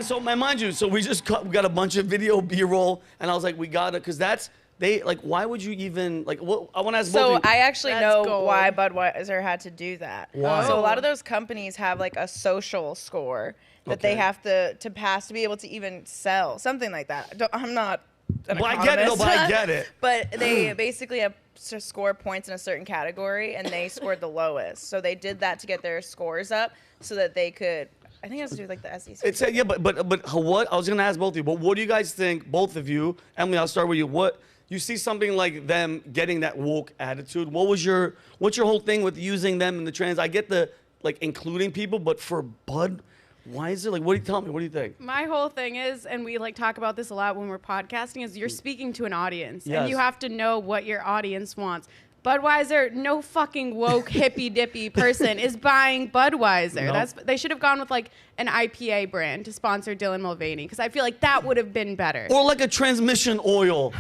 so mind you, so we got a bunch of video B-roll, and I was like, we gotta, because why would you even, I want to ask both of you. So I actually know why Budweiser had to do that. Why? So a lot of those companies have like a social score that they have to pass to be able to even sell, something like that. I'm not an economist. I get it. But they basically have to score points in a certain category, and they scored the lowest. So they did that to get their scores up so that they could, I think it has to do with like the SEC. But what, I was going to ask both of you, but what do you guys think, both of you, Emily, I'll start with you. You see something like them getting that woke attitude. What's your whole thing with using them in the trans? I get the, including people, but for Bud, why is it tell me, what do you think? My whole thing is, and we talk about this a lot when we're podcasting, is you're speaking to an audience. Yes. And you have to know what your audience wants. Budweiser, no fucking woke hippy dippy person is buying Budweiser. Nope. They should have gone with an IPA brand to sponsor Dylan Mulvaney, because I feel like that would have been better. Or a transmission oil,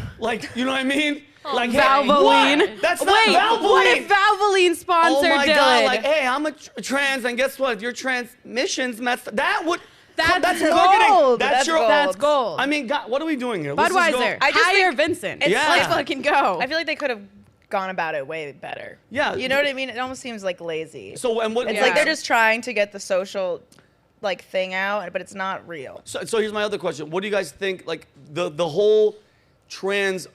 you know what I mean? Valvoline. What? That's not Valvoline. What if Valvoline sponsored Oh my Dylan? God! Hey, I'm a trans, and guess what? Your transmission's messed. That's gold. That's gold. I mean, God, what are we doing here? Budweiser. Hire Vincent. Let's fucking go. I feel like they could have gone about it way better. Yeah. You know what I mean? It almost seems lazy. So and what? It's like they're just trying to get the social thing out, but it's not real. So here's my other question. What do you guys think? The whole trans,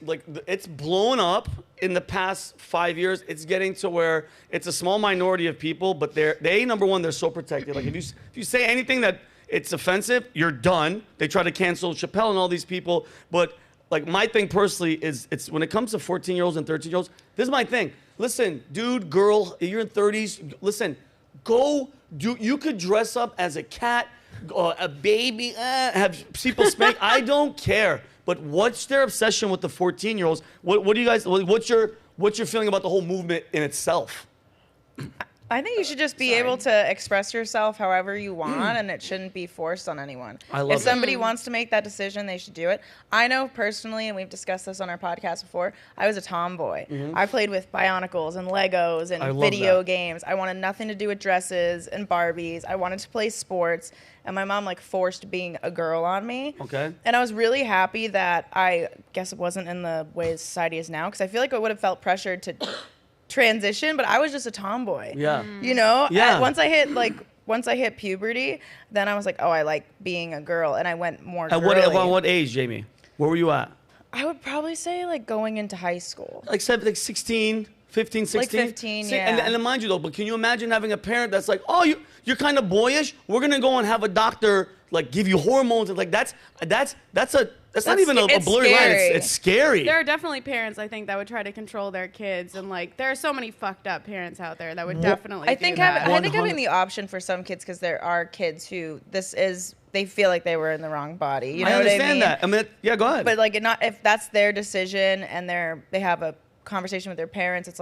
it's blown up in the past 5 years. It's getting to where it's a small minority of people, but number one, they're so protected. If you say anything that it's offensive, you're done. They try to cancel Chappelle and all these people, but my thing personally is, it's when it comes to 14-year-olds and 13-year-olds, this is my thing. Listen, dude, girl, you're in 30s. Listen, you could dress up as a cat, a baby, have people spank. I don't care. But what's their obsession with the 14-year-olds? What do you guys? What's your feeling about the whole movement in itself? I think you should just be able to express yourself however you want, and it shouldn't be forced on anyone. If somebody wants to make that decision, they should do it. I know personally, and we've discussed this on our podcast before, I was a tomboy. I played with Bionicles and Legos and video games. I wanted nothing to do with dresses and Barbies. I wanted to play sports, and my mom forced being a girl on me. Okay. And I was really happy that I guess it wasn't in the way society is now, because I feel like I would have felt pressured to transition, but I was just a tomboy. Yeah. You know? Yeah. Once I hit puberty, then I was like, oh, I like being a girl, and I went more girly. At what age, Jamie? Where were you at? I would probably say going into high school. 16, 15, 16? 15, yeah. And mind you though, but can you imagine having a parent that's like, oh, you're kind of boyish? We're gonna go and have a doctor give you hormones, and that's not even a blurry line. It's scary. There are definitely parents, I think, that would try to control their kids, and there are so many fucked up parents out there that would definitely I think having the option for some kids, because there are kids who they feel like they were in the wrong body. You know what I mean? I understand that. I mean, yeah, go ahead. But if that's their decision and they have a conversation with their parents, it's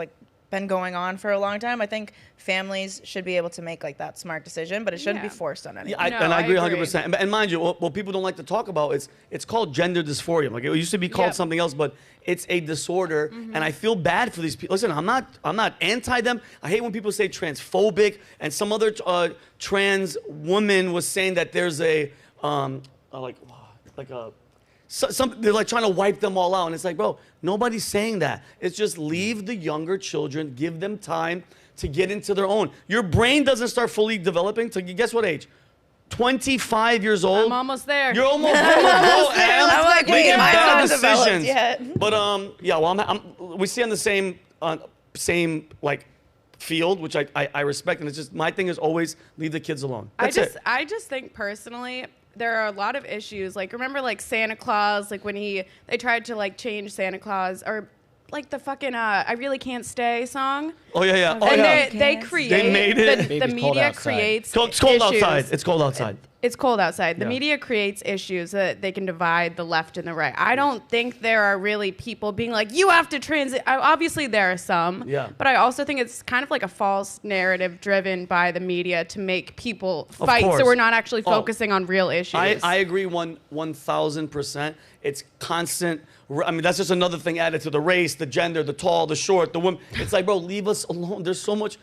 been going on for a long time. I think families should be able to make that smart decision, but it shouldn't be forced on anyone. Yeah, I agree 100%. And mind you, what people don't like to talk about is it's called gender dysphoria. It used to be called something else, but it's a disorder, and I feel bad for these people. Listen, I'm not anti them. I hate when people say transphobic, and some other trans woman was saying that there's they're trying to wipe them all out. And it's bro, nobody's saying that. It's just leave the younger children, give them time to get into their own. Your brain doesn't start fully developing till, guess what age? 25 years old. I'm almost there. You're almost there. I'm making bad decisions. Yet. But we see on the same field, which I respect, and it's just my thing is always leave the kids alone. I just think personally, there are a lot of issues. Remember Santa Claus, when they tried to change Santa Claus, or the fucking I Really Can't Stay song. Oh yeah. And they made it. The media creates It's cold issues. outside. It's cold outside. It's cold outside. The media creates issues that they can divide the left and the right. I don't think there are really people being you have to transit. Obviously, there are some. Yeah. But I also think it's kind of a false narrative driven by the media to make people fight, so we're not actually focusing on real issues. I agree 1,000%. It's constant. I mean, that's just another thing added to the race, the gender, the tall, the short, the woman. It's bro, leave us alone. There's so much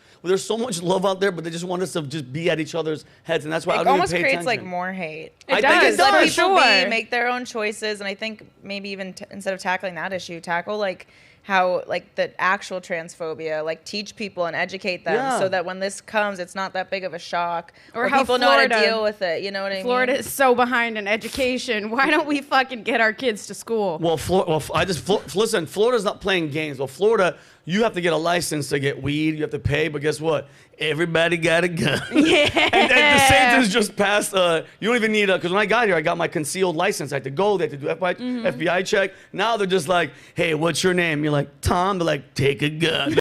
love out there, but they just want us to just be at each other's heads, and that's why I don't even pay attention. creates like Washington. more hate. It I does, think it Let does. people sure. make their own choices, and I think maybe even instead of tackling that issue, tackle like how like the actual transphobia, like teach people and educate them Yeah. so that when this comes, it's not that big of a shock, Or or how people know how to Florida- deal with it. You know what I mean? Florida is so behind in education. Why don't we fucking get our kids to school? Well, listen. Florida's not playing games. Well, Florida, you have to get a license to get weed. You have to pay, but guess what? Everybody got a gun. Yeah. And DeSantis just passed. You don't even need because when I got here, I got my concealed license. I had to go. They had to do FBI check. Now they're just like, hey, what's your name? You're like Tom. They're like, take a gun.